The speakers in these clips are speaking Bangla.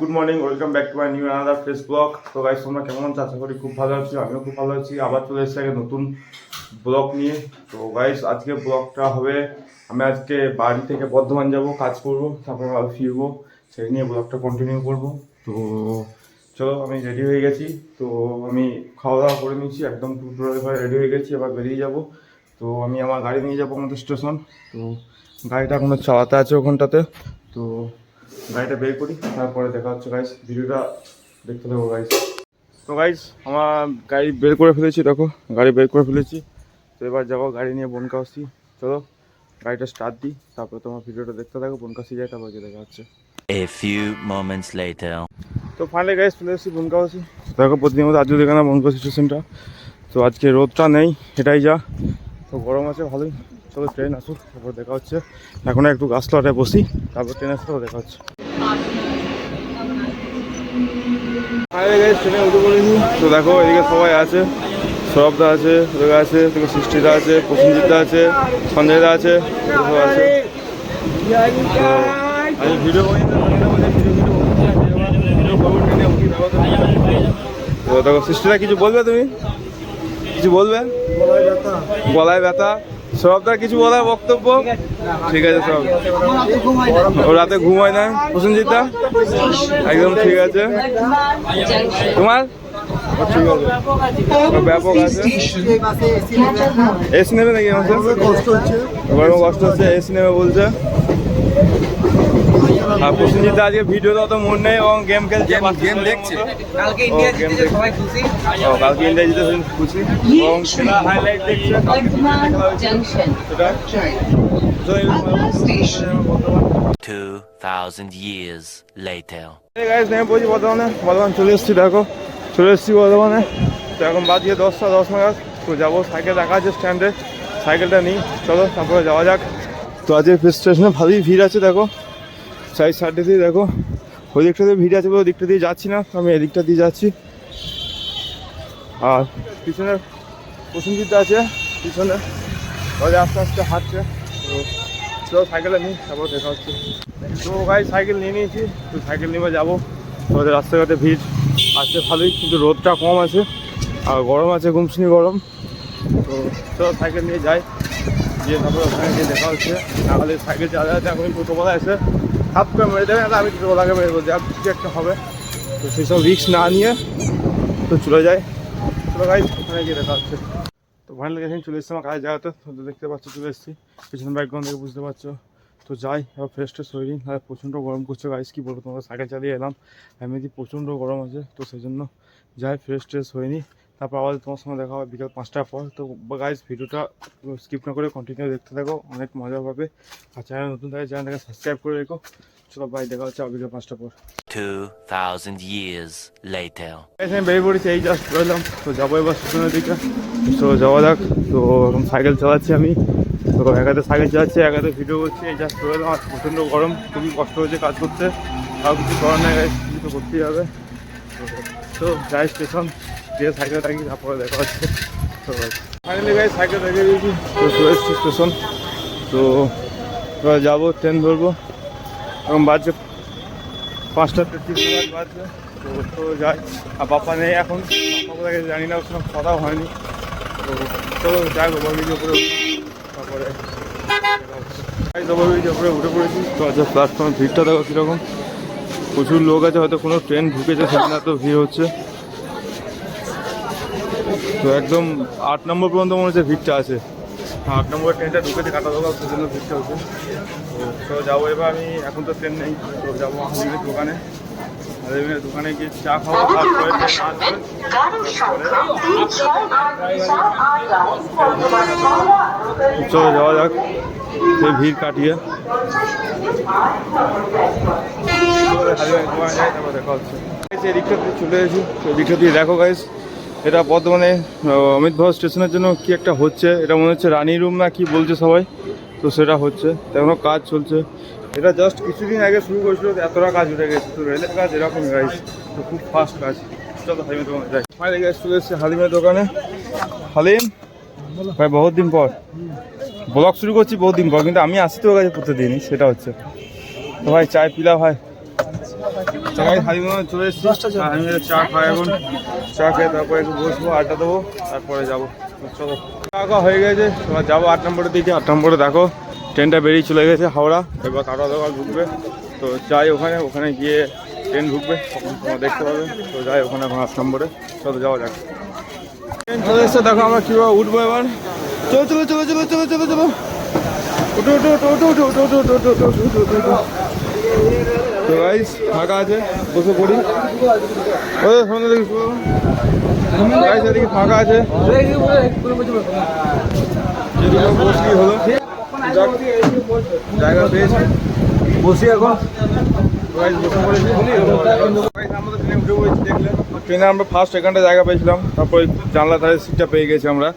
Good morning, welcome back to my new another fresh blog. তো গাইস তোমরা কেমন আছো? আশা করি খুব ভালো আছি, আমিও খুব ভালো আছি। আবার চলে এসেছি একটা নতুন ব্লগ নিয়ে। তো গাইস আজকে ব্লগটা হবে, আমি আজকে বাড়ি থেকে বর্ধমান যাব, কাজ করব, তারপর আবার ফিরবো, সেই নিয়ে ব্লগটা কন্টিনিউ করব। তো চলো, আমি রেডি হয়ে গেছি। তো আমি খাওয়া দাওয়া করে নিয়েছি, একদম টুকরো ঘরে রেডি হয়ে গেছি, এবার বেরিয়ে যাব। তো আমি আমার গাড়ি নিয়ে যাবো আমাদের স্টেশন। তো গাড়িটা এখনো চালাতে আছে ওখানটাতে। তো গাড়িটা বের করি, তারপরে দেখা হচ্ছে গাইস, ভিডিওটা দেখতে দেবো গাইস। তো গাইস আমার গাড়ি বের করে ফেলেছি, দেখো গাড়ি বের করে ফেলেছি। তো এবার যাবো গাড়ি নিয়ে বনকাশি। চলো গাড়িটা স্টার্ট দিই, তারপরে তোমার ভিডিওটা দেখতে থাকো, বনকাশি যাই, তারপরে গিয়ে দেখা হচ্ছে। A few moments later. তো ফাইনালি গাইস চলে এসেছি বনকাশি। দেখো প্রতিদিন আজও দেখে না বনকাশি স্টেশনটা। তো আজকে রোদটা নেই, এটাই যা। তো গরম আছে ভালোই। চলো ট্রেন আসুক, তারপর দেখা হচ্ছে। এখন একটু গাছ তলায় বসি, তারপর ট্রেন আসতে দেখা হচ্ছে। ট্রেনে উঠে পড়েছি। তো দেখো এদিকে সবাই আছে, সৌরভদা আছে, ওদিকে আছে, সৃষ্টিদা আছে, প্রসেনজিৎদা আছে, সঞ্জয়দা আছে, সব আছে। তো আমি ভিডিও করি না, ট্রেনে উঠি। তো দেখো সৃষ্টিদা, কিছু বলবে তুমি? কিছু বলবে? গলায় ব্যথা। সৌরভদার কিছু বলার বক্তব্য? ঠিক আছে সব, ও রাতে ঘুমায় না। প্রসেনজিৎদা একদম ঠিক আছে। তোমার ঠিক আছে, ব্যাপক আছে। এসি নেবে নাকি? গরমে কষ্ট হচ্ছে, এসি নেবে বলছে। আর প্রসেনজিৎদা আজকে ভিডিওতে অত মন নেই এবং গেম খেলছে, গেম দেখছে। কালকে ইন্ডিয়া জিতেছে, সবাই খুশি। কালকে ইন্ডিয়া জিতেছে, খুশি। এবং খেলা হাইলাইট দেখছে। 2000 years later. নেমে পড়ছি বর্ধমানে। বর্ধমান চলে এসেছি, দেখো চলে এসেছি বর্ধমানে। তো এখন বাজে 10টা 10 নাগাদ। তো যাবো, সাইকেল রাখা আছে স্ট্যান্ডে, সাইকেলটা নিই। চলো তারপরে যাওয়া যাক। তো আজকে স্টেশনে ভালোই ভিড় আছে, দেখো সাইড সাইডে দিয়ে দেখো। ওই দিকটা দিয়ে ভিড় আছে বলে ওই দিকটা দিয়ে যাচ্ছি না, আমি এদিকটা দিয়ে যাচ্ছি। আর পিছনে প্রসেনজিৎ আছে, পিছনে ওই আস্তে আস্তে হাঁটছে। তো চলো সাইকেলটা নিই, তারপর দেখা হচ্ছে। তো গাড়ি সাইকেল নিয়ে নিয়েছি। তো সাইকেল নিয়ে যাবো। তোমাদের রাস্তাঘাটে ভিড় আছে ভালোই, কিন্তু রোদটা কম আছে আর গরম আছে, গুমসুনি গরম। তো চলো সাইকেল নিয়ে যাই, গিয়ে তারপরে ওখানে গিয়ে দেখা হচ্ছে। নাহলে সাইকেল চালাতে এখন টোটোবেলা এসে হাত করে মেরে দেবে, না আমি টোটোবেলাকে মেরে বলছি আর কিছু একটা হবে। তো সেসব রিস্ক না নিয়ে তো চলে যায়। চলো গাইজ ওখানে গিয়ে দেখা হচ্ছে। তো ফাইনালি এখানে চলে এসেছি আমার কাজের জায়গাতে। তো দেখতে পাচ্ছ চলে এসেছি, পিছনে ব্যাকগ্রাউন্ড থেকে বুঝতে পারছো। তো যাই এবার ফ্রেশ ট্রেশ হয়ে নিই। আর প্রচণ্ড গরম করছে গাইজ, কী বলবো, তোমাদের সাইকেল চালিয়ে এলাম, এমনিতে প্রচণ্ড গরম আছে। তো সেই জন্য যাই ফ্রেশ ট্রেশ হয়ে নিই, তারপর আবার তোমার সঙ্গে দেখা হবে বিকাল 5টার পর। তো গাইজ ভিডিওটা স্কিপ না করে কন্টিনিউ দেখতে থাকো, অনেক মজা পাবে। আর চ্যানেল নতুন থাকে, চ্যানেলটাকে সাবস্ক্রাইব করে রেখো। চলো ভাই, দেখা হচ্ছে আবার বিকাল 5টার পর। 2000 years later. এখানে বেরিয়ে পড়েছি, এই জাস্ট বেরোলাম। তো যাবো এবার স্টেশনের দিকে। তো যাওয়া যাক। তো এখন সাইকেল চালাচ্ছি আমি। তো একাতে সাইকেল চালাচ্ছি, একাতে ভিডিও করছি। এই জাস্ট বেরোলাম, আর প্রচণ্ড গরম, খুবই কষ্ট হচ্ছে কাজ করতে। আর কিছু করার নেই, কিছু তো করতেই হবে। তো যাই স্টেশন, দিয়ে সাইকেল রাখি, তারপরে দেখা হচ্ছে। তো ফাইনালি গাই সাইকেল রেখে দিয়েছি। তো চলে এসেছি স্টেশন। তো এবার যাবো, ট্রেন ধরবো। এখন বাজছে 5টা 33 বাজছে। তো যাই। আর বাপ্পা নেই এখন, বাপ্পা জানি না, ওর সঙ্গে কথাও হয়নি। তো চলো যাই, ওভারব্রিজের উপরে তারপরে ওভারব্রিজের উপরে উঠে পড়েছি। তো আচ্ছা প্ল্যাটফর্মের ভিড়টা দেখো কীরকম, প্রচুর লোক আছে, হয়তো কোনো ট্রেন ঢুকেছে সেখানে এত ভিড় হচ্ছে। তো একদম 8 নম্বর পর্যন্ত মনে হচ্ছে ভিড়টা আছে। 8 নম্বর ট্রেনটা ঢুকেছে কাটা দোকান, সেই জন্য ভিড়টা হচ্ছে। তো যাবো এবার আমি, এখন তো ট্রেন নেই। তো যাবো হালিমের দোকানে, হালিমের দোকানে গিয়ে চা খাবো, তারপরে ট্রেন আসবে। চলো যাওয়া যাক, সেই ভিড় কাটিয়ে হালিমের দোকানে যাই, তারপর দেখা হচ্ছে। এই রিক্সা দিয়ে চলে এসেছি। তো রিক্সা দিয়ে দেখো গাইস, এটা বর্ধমানে অমিত ভাও স্টেশনের জন্য কি একটা হচ্ছে, এটা মনে হচ্ছে রানী রুম না কি বলছে সবাই। তো সেটা হচ্ছে, এখনও কাজ চলছে। এটা জাস্ট কিছুদিন আগে শুরু করেছিল, এতটা কাজ উঠে গেছে। তো রেলের কাজ এরকম গাইস, তো খুব ফাস্ট কাজ। চলো হালিমের দোকানে যাই। ফাইনালি গাইস চলে এসেছে হালিমের দোকানে। হালিম ভাই বহুত দিন পর ব্লগ শুরু করছি, বহুত দিন পর, কিন্তু আমি আসি তোর কাছে প্রতিদিনই, সেটা হচ্ছে। তো ভাই চায় পিলা ভাই। সবাই হালিমা চলে এসেছি, আমি চা খাই এখন। চা খেয়ে তারপরে একটু বসবো, আড্ডা দেবো, তারপরে যাবো। চলো টাকা হয়ে গেছে, এবার যাবো 8 নম্বরের দিকে। 8 নম্বরে দেখো ট্রেনটা বেরিয়ে চলে গেছে হাওড়া, এবার কাটা দোকান ঢুকবে। তো যাই ওখানে, ওখানে গিয়ে ট্রেন ঢুকবে, তখন তোমরা দেখতে পাবে। তো যাই ওখানে এখন 8 নম্বরে, চলো যাওয়া যাক। ট্রেন চলে এসছে, দেখো আমরা কীভাবে উঠবো এবার। চলো চলো চলো চলো চলো চলো চলো, উঠো উঠো উঠো উঠো উঠো উঠো উঠো উঠো উঠো উঠো উঠো উঠো উঠো। তো গাইস ফাঁকা আছে, বসে পড়ি। ওই সামনে দেখি গাইস, এদিকে ফাঁকা আছে, যেদিকে বসলি হলো। যাক, জায়গা পেয়েছি, বসি এখন। গাইস বসে পড়েছি। গাইস আমরা তো ট্রেনে উঠে পড়েছি, দেখলেন। ট্রেনে আমরা ফার্স্ট এখানটা জায়গা পেয়েছিলাম, তারপর জানলা ধারে সিটটা পেয়ে গেছি আমরা।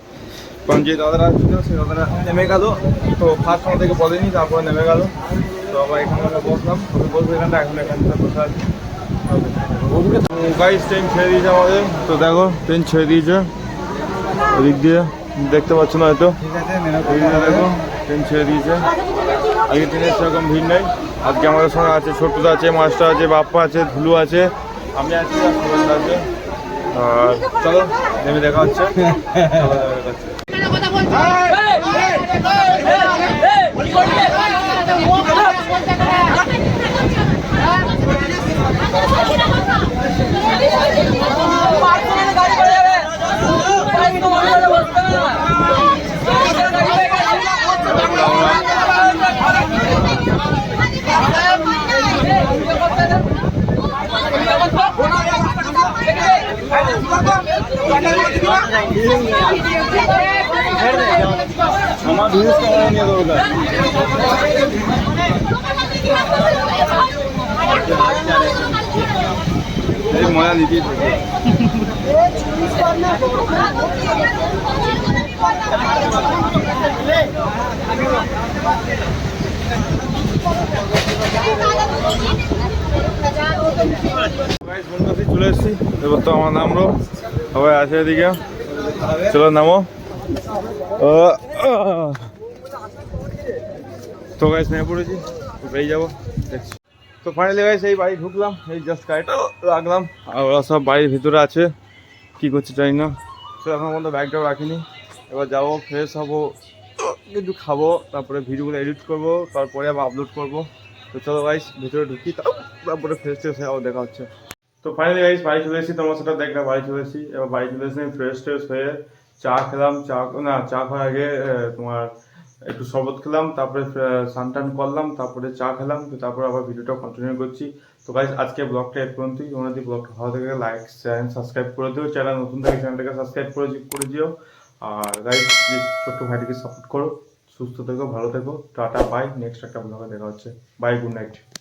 কারণ যে দাদারা ছিল সেই দাদারা নেমে গেল, তো ফার্স্ট আমাদেরকে বলেনি, তারপরে নেমে গেল। তো আবার এখানে আমরা বসলাম, বসবো এখানটা, এখন এখানটা বসে আছি। গাইস ট্রেন ছেড়ে দিয়েছে আমাদের, তো দেখো ট্রেন ছেড়ে দিয়েছে ওদিক দিয়ে, দেখতে পাচ্ছ না হয়তো। দেখো ট্রেন ছেড়ে দিয়েছে, আজকে ট্রেনের সেরকম ভিড় নেই। আজকে আমাদের সঙ্গে আছে ছোট্টুদা আছে, মাস্টার আছে, বাপ্পা আছে, ধুলু আছে, আমি আছি, আর সুরেশ আছে। আর চলো নেমে দেখা হচ্ছে, চলো নেমে দেখা হচ্ছে। আমার বিশেষ ক্যামেরা নিয়ে দরকার। এই মজা নিতেই থাকে। চলে এসছি, এবার তো আমার নামলো, সবাই আছে এদিকে, চলো নামো। তো গাইস নেমে পড়েছি, পেয়ে যাবো, দেখছি। তো ফাইনালি গাইস এই বাড়ি ঢুকলাম, এই জাস্ট গাড়িটা রাখলাম, আর ওরা সব বাড়ির ভিতরে আছে, কি করছে জানি না। তো এখন পর্যন্ত ব্যাগটাও রাখিনি, এবার যাবো, ফ্রেশ হবো, কিছু খাবো, তারপরে ভিডিওগুলো এডিট করবো, তারপরে আবার আপলোড করবো। তো চলো গাইস ভিতরে ঢুকি, তারপরে ফ্রেশ ট্রেশ হয়ে আবার দেখা হচ্ছে। তো ফাইনালি গাইস বাড়ি চলে এসেছি, তোমার সাথে দেখলাম বাড়ি চলে এসেছি। এবার বাড়ি চলে এসেছি, ফ্রেশ ট্রেশ হয়ে চা খেলাম, চা খাওয়ার আগে তোমার একটু শরবত খেলাম, তারপরে স্নান টান করলাম, তারপরে চা খেলাম। তো তারপরে আবার ভিডিওটা কন্টিনিউ করছি। তো গাইস আজকে ব্লগটা এর পর্যন্তই। তোমরা যদি ব্লগটা ভালো থাকে লাইক শেয়ার সাবস্ক্রাইব করে দিও, চ্যানেল নতুন থাকে চ্যানেলটাকে সাবস্ক্রাইব করে দিও। আর গাইস প্লিজ ছোট্ট ভাইটিকে সাপোর্ট করো। সুস্থ থেকো, ভালো থেকো, টাটা বাই। নেক্সট একটা ব্লগে দেখা হচ্ছে, বাই, গুড নাইট।